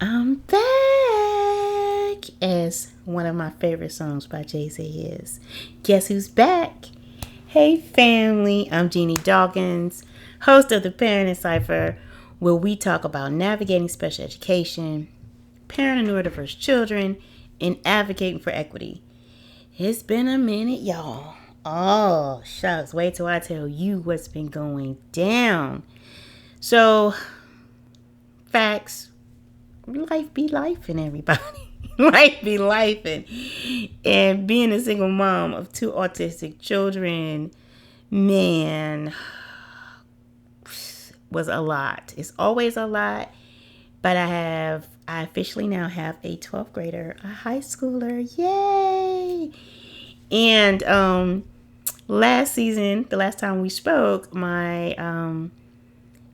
I'm back, as one of my favorite songs by Jay-Z is. Guess who's back? Hey family, I'm Jeannie Dawkins, host of the Parenting Cipher, where we talk about navigating special education, parenting neurodiverse children, and advocating for equity. It's been a minute, y'all. Oh, shucks, wait till I tell you what's been going down. So, facts. Life be life and everybody. Life be life and being a single mom of two autistic children, man, was a lot. It's always a lot, but I officially now have a 12th grader, a high schooler. Yay! And last season, the last time we spoke, my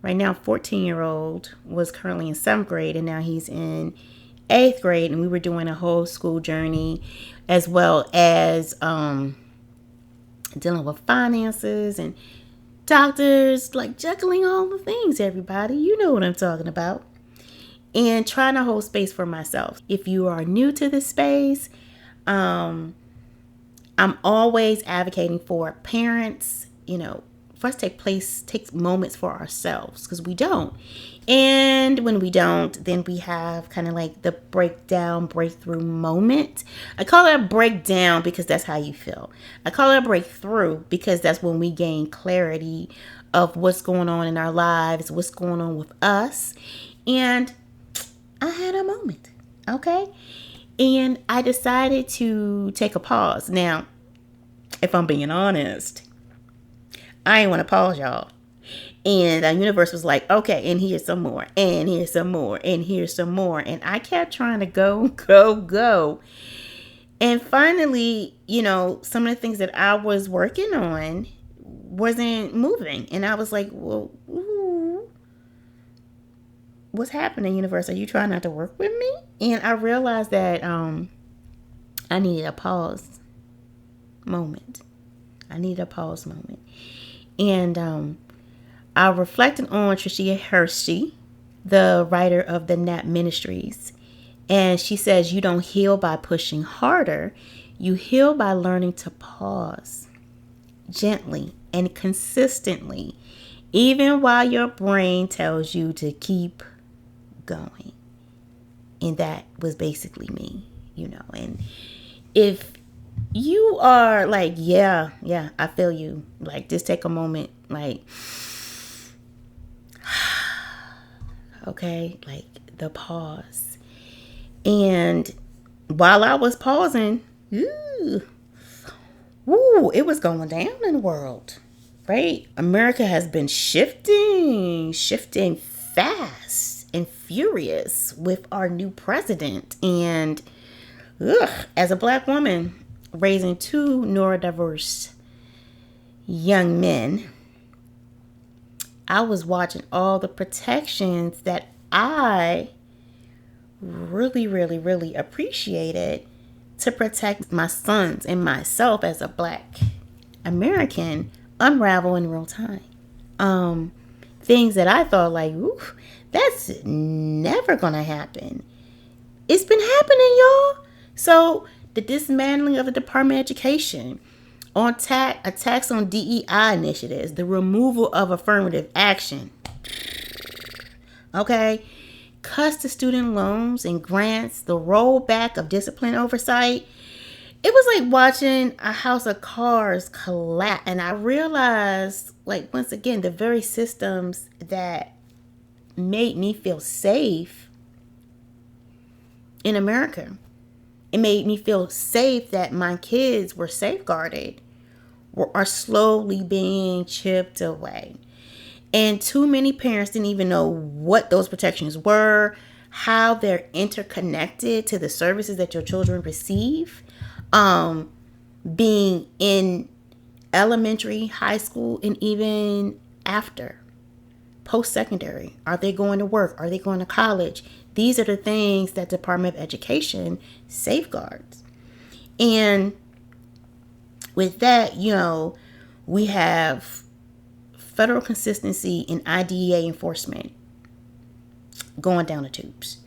right now 14-year-old was currently in 7th grade, and now he's in 8th grade, and we were doing a whole school journey, as well as dealing with finances and doctors, like juggling all the things, everybody. You know what I'm talking about. And trying to hold space for myself. If you are new to this space, I'm always advocating for parents, for us to take moments for ourselves, because we don't. And when we don't, then we have kind of like the breakthrough moment. I call it a breakdown because that's how you feel. I call it a breakthrough because that's when we gain clarity of what's going on in our lives, what's going on with us. And I had a moment, okay? And I decided to take a pause. Now, if I'm being honest, I ain't want to pause, y'all. And the universe was like, okay, and here's some more, and here's some more, and here's some more. And I kept trying to go. And finally, some of the things that I was working on wasn't moving. And I was like, well, what's happening, universe? Are you trying not to work with me? And I realized that I needed a pause moment. And I reflected on Tricia Hershey, the writer of the Nap Ministries. And she says, you don't heal by pushing harder. You heal by learning to pause gently and consistently, even while your brain tells you to keep going. And that was basically me, And if you are like, yeah, I feel you. Like, just take a moment, like, okay, like the pause. And while I was pausing, it was going down in the world, right? America has been shifting fast and furious with our new president. And as a Black woman raising two neurodiverse young men, I was watching all the protections that I really, really, really appreciated to protect my sons and myself as a Black American unravel in real time. Things that I thought like, that's never gonna happen. It's been happening, y'all. So the dismantling of the Department of Education, on attacks on DEI initiatives, the removal of affirmative action. Okay, cuts to student loans and grants, the rollback of discipline oversight. It was like watching a house of cards collapse. And I realized, like, once again, the very systems that made me feel safe in America. It made me feel safe that my kids were safeguarded, are slowly being chipped away. And too many parents didn't even know what those protections were, how they're interconnected to the services that your children receive. Being in elementary, high school, and even after, post-secondary. Are they going to work? Are they going to college? These are the things that Department of Education safeguards. And with that, we have federal consistency in IDEA enforcement going down the tubes.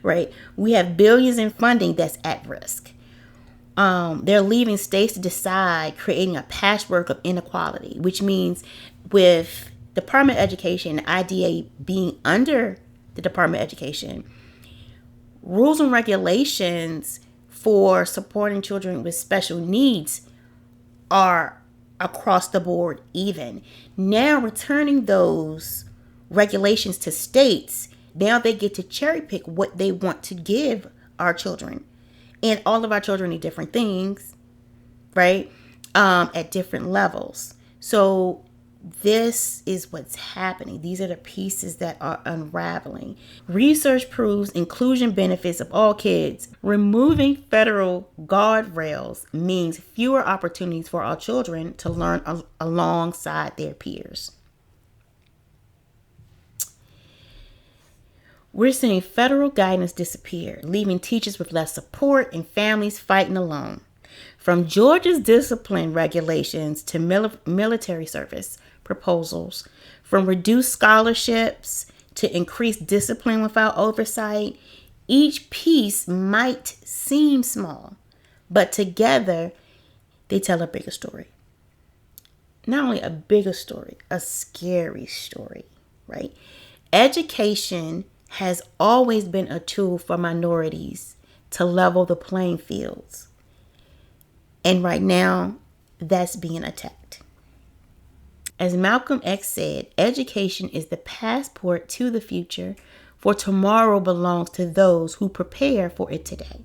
right? We have billions in funding that's at risk. They're leaving states to decide, creating a patchwork of inequality, which means with Department of Education, IDA being under the Department of Education, rules and regulations for supporting children with special needs are across the board even. Now returning those regulations to states, now they get to cherry pick what they want to give our children. And all of our children need different things, right? At different levels. So this is what's happening. These are the pieces that are unraveling. Research proves inclusion benefits of all kids. Removing federal guardrails means fewer opportunities for our children to learn alongside their peers. We're seeing federal guidance disappear, leaving teachers with less support and families fighting alone. From Georgia's discipline regulations to military service proposals, from reduced scholarships to increased discipline without oversight, each piece might seem small, but together they tell a bigger story. Not only a bigger story, a scary story, right? Education has always been a tool for minorities to level the playing fields. And right now, that's being attacked. As Malcolm X said, education is the passport to the future, for tomorrow belongs to those who prepare for it today.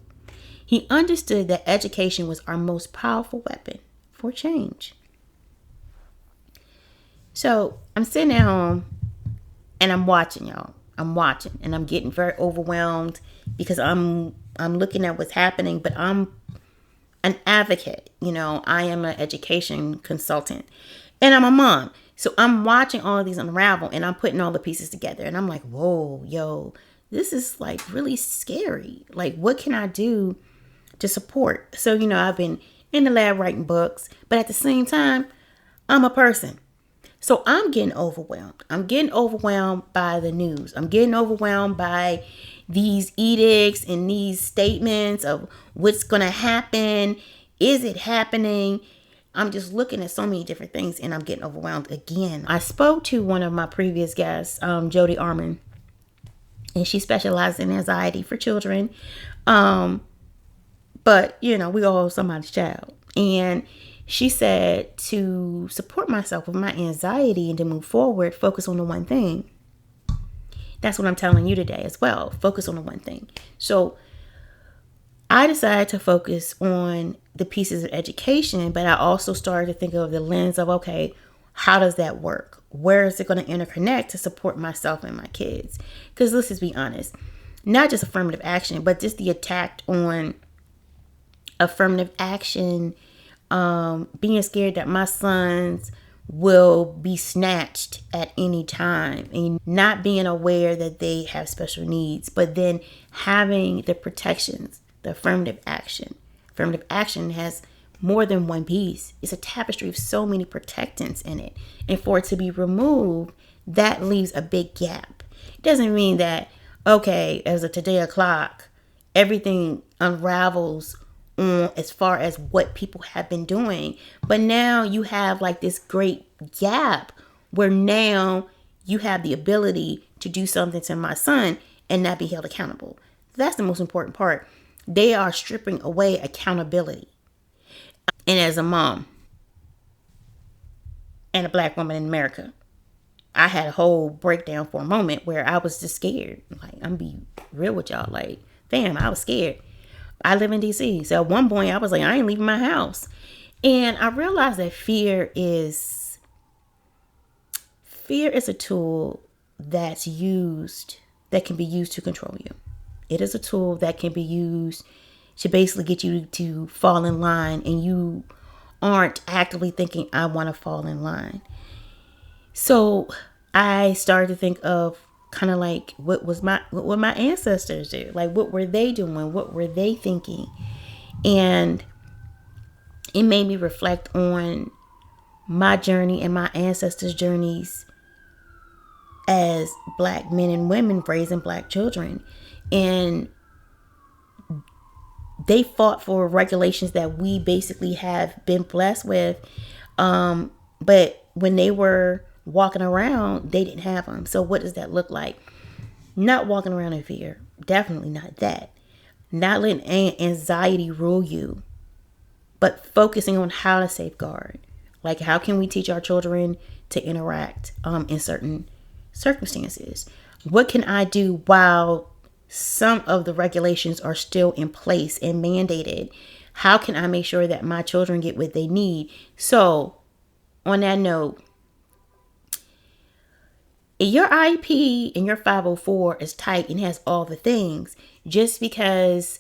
He understood that education was our most powerful weapon for change. So I'm sitting at home and I'm watching, y'all. I'm watching and I'm getting very overwhelmed because I'm looking at what's happening, but I'm an advocate. I am an education consultant and I'm a mom. So I'm watching all of these unravel and I'm putting all the pieces together and I'm like, whoa, yo, this is like really scary. Like, what can I do to support? So, I've been in the lab writing books, but at the same time, I'm a person. So I'm getting overwhelmed. I'm getting overwhelmed by the news. I'm getting overwhelmed by these edicts and these statements of what's going to happen. Is it happening? I'm just looking at so many different things and I'm getting overwhelmed again. I spoke to one of my previous guests, Jody Arman, and she specializes in anxiety for children. But, we all somebody's child. And she said to support myself with my anxiety and to move forward, focus on the one thing. That's what I'm telling you today as well. Focus on the one thing. So I decided to focus on the pieces of education, but I also started to think of the lens of, okay, how does that work? Where is it going to interconnect to support myself and my kids? Because let's just be honest, not just affirmative action, but just the attack on affirmative action, being scared that my sons will be snatched at any time and not being aware that they have special needs, but then having the protections, the affirmative action. Affirmative action has more than one piece. It's a tapestry of so many protectants in it. And for it to be removed, that leaves a big gap. It doesn't mean that, okay, as of today o'clock, everything unravels as far as what people have been doing. But now you have like this great gap where now you have the ability to do something to my son and not be held accountable. That's the most important part. They are stripping away accountability. And as a mom and a Black woman in America, I had a whole breakdown for a moment where I was just scared. Like, I'm be real with y'all. Like, fam, I was scared. I live in DC. So at one point I was like, I ain't leaving my house. And I realized that fear is a tool that can be used to control you. It is a tool that can be used to basically get you to fall in line, and you aren't actively thinking, I want to fall in line. So I started to think of kind of like what would my ancestors do? Like, what were they doing? What were they thinking? And it made me reflect on my journey and my ancestors' journeys as Black men and women raising Black children. And they fought for regulations that we basically have been blessed with. But when they were walking around, they didn't have them. So what does that look like? Not walking around in fear. Definitely not that. Not letting anxiety rule you, but focusing on how to safeguard. Like, how can we teach our children to interact in certain circumstances? What can I do while some of the regulations are still in place and mandated? How can I make sure that my children get what they need? So, on that note, your IEP and your 504 is tight and has all the things, just because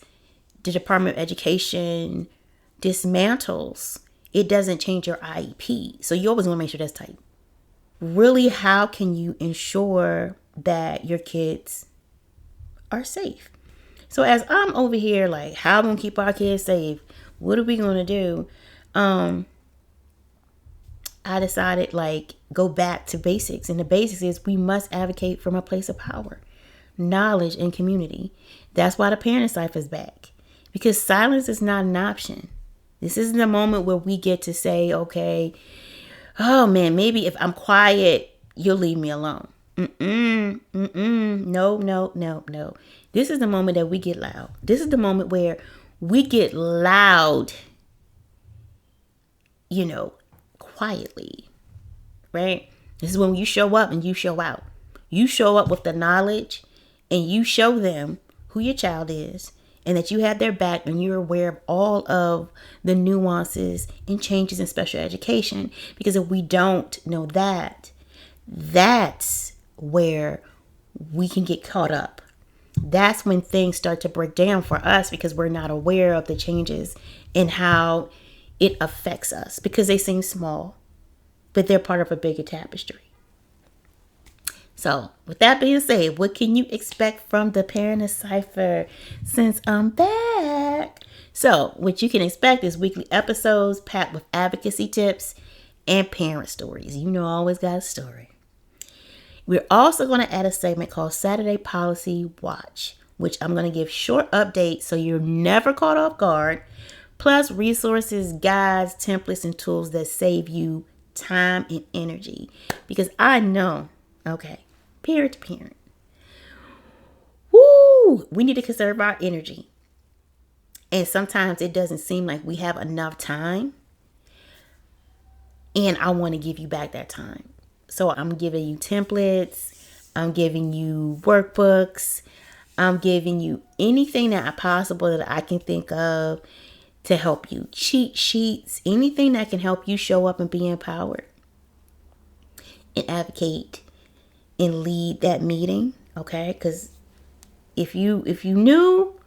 the Department of Education dismantles, it doesn't change your IEP. So you always want to make sure that's tight. Really, how can you ensure that your kids are safe? So as I'm over here, like, how am I going to keep our kids safe? What are we going to do? I decided, like, go back to basics. And the basics is we must advocate from a place of power, knowledge, and community. That's why the Parenting Cipher is back. Because silence is not an option. This isn't the moment where we get to say, okay, oh man, maybe if I'm quiet, you'll leave me alone. No. This is the moment that we get loud. This is the moment where we get loud, quietly, right? This is when you show up and you show out. You show up with the knowledge and you show them who your child is and that you have their back and you're aware of all of the nuances and changes in special education. Because if we don't know that, that's where we can get caught up. That's when things start to break down for us because we're not aware of the changes and how it affects us, because they seem small, but they're part of a bigger tapestry. So with that being said, what can you expect from the Parenting Cipher since I'm back? So what you can expect is weekly episodes packed with advocacy tips and parent stories. I always got a story. We're also going to add a segment called Saturday Policy Watch, which I'm going to give short updates so you're never caught off guard, plus resources, guides, templates, and tools that save you time and energy. Because I know, parent to parent, we need to conserve our energy. And sometimes it doesn't seem like we have enough time. And I want to give you back that time. So I'm giving you templates. I'm giving you workbooks. I'm giving you anything that possible that I can think of to help you. Cheat sheets, anything that can help you show up and be empowered and advocate and lead that meeting. Okay, because if you knew,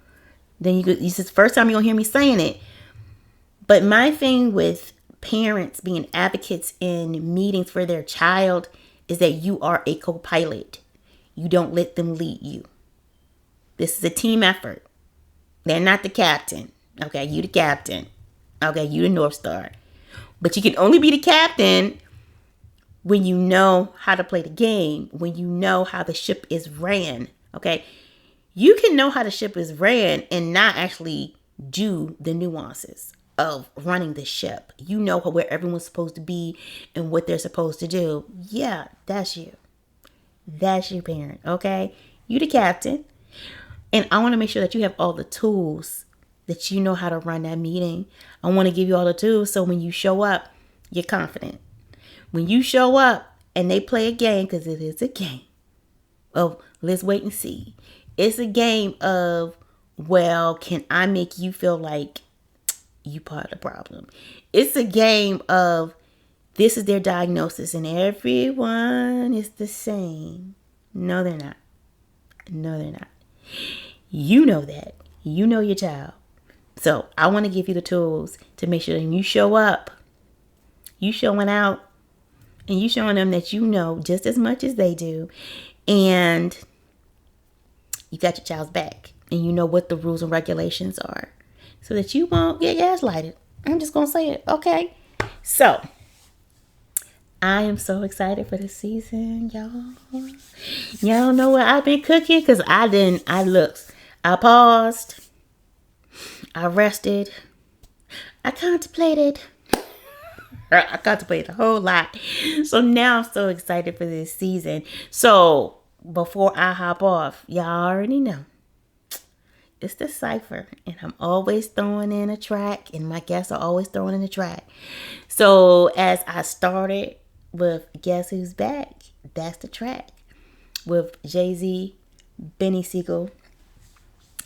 then this is the first time you're gonna hear me saying it. But my thing with parents being advocates in meetings for their child is that you are a co-pilot. You don't let them lead you. This is a team effort. They're not the captain. Okay, you the captain. Okay, you the North Star. But you can only be the captain when you know how to play the game, when you know how the ship is ran. Okay, you can know how the ship is ran and not actually do the nuances of running the ship. You know where everyone's supposed to be and what they're supposed to do. Yeah, that's you. That's you, parent. Okay, you the captain. And I want to make sure that you have all the tools, that you know how to run that meeting. I want to give you all the tools so when you show up, you're confident. When you show up and they play a game, because it is a game of let's wait and see. It's a game of, well, can I make you feel like you part of the problem? It's a game of this is their diagnosis and everyone is the same. No, they're not. No, they're not. You know that. You know your child. So I want to give you the tools to make sure that when you show up, you showing out and you showing them that you know just as much as they do. And you got your child's back and you know what the rules and regulations are so that you won't get gaslighted. I'm just going to say it. Okay. So I am so excited for the season, y'all. Y'all know what I've been cooking because I looked. I paused. I rested. I contemplated. I contemplated a whole lot. So now I'm so excited for this season. So before I hop off, y'all already know. It's the cipher. And I'm always throwing in a track. And my guests are always throwing in a track. So as I started with Guess Who's Back, that's the track. With Jay-Z, Benny Siegel,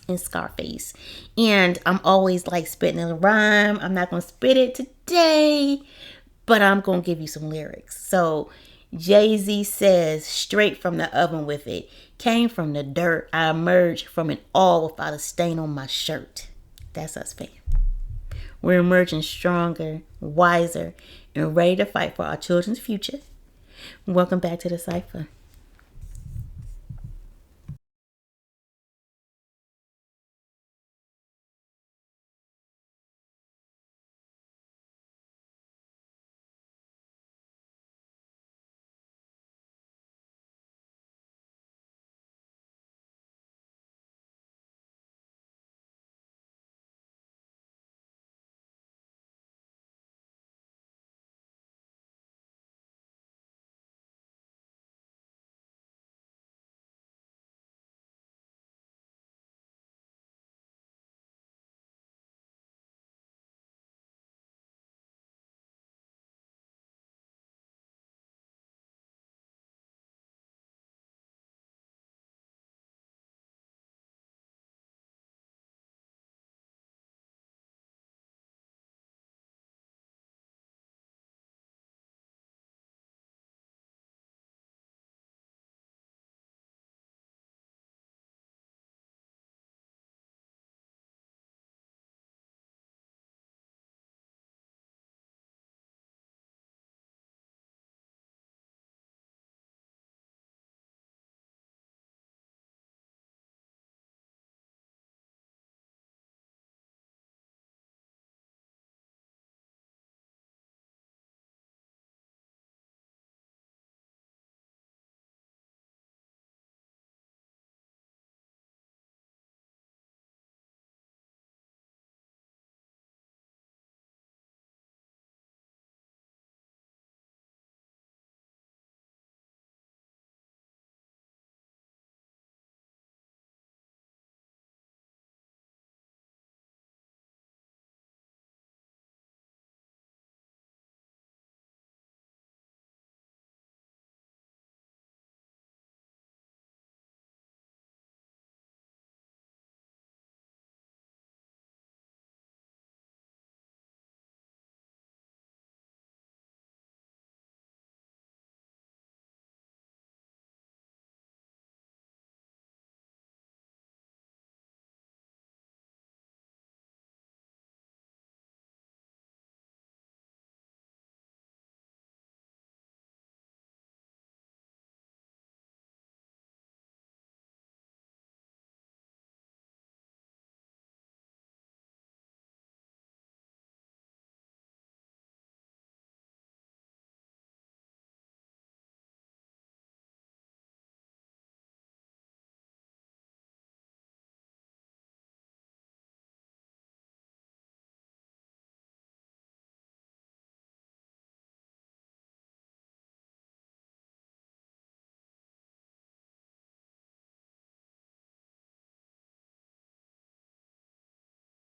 and Scarface. And I'm always like spitting a rhyme. I'm not going to spit it today, but I'm going to give you some lyrics. So Jay-Z says, straight from the oven with it. Came from the dirt. I emerged from it all without a stain on my shirt. That's us, fam. We're emerging stronger, wiser, and ready to fight for our children's future. Welcome back to the Cipher.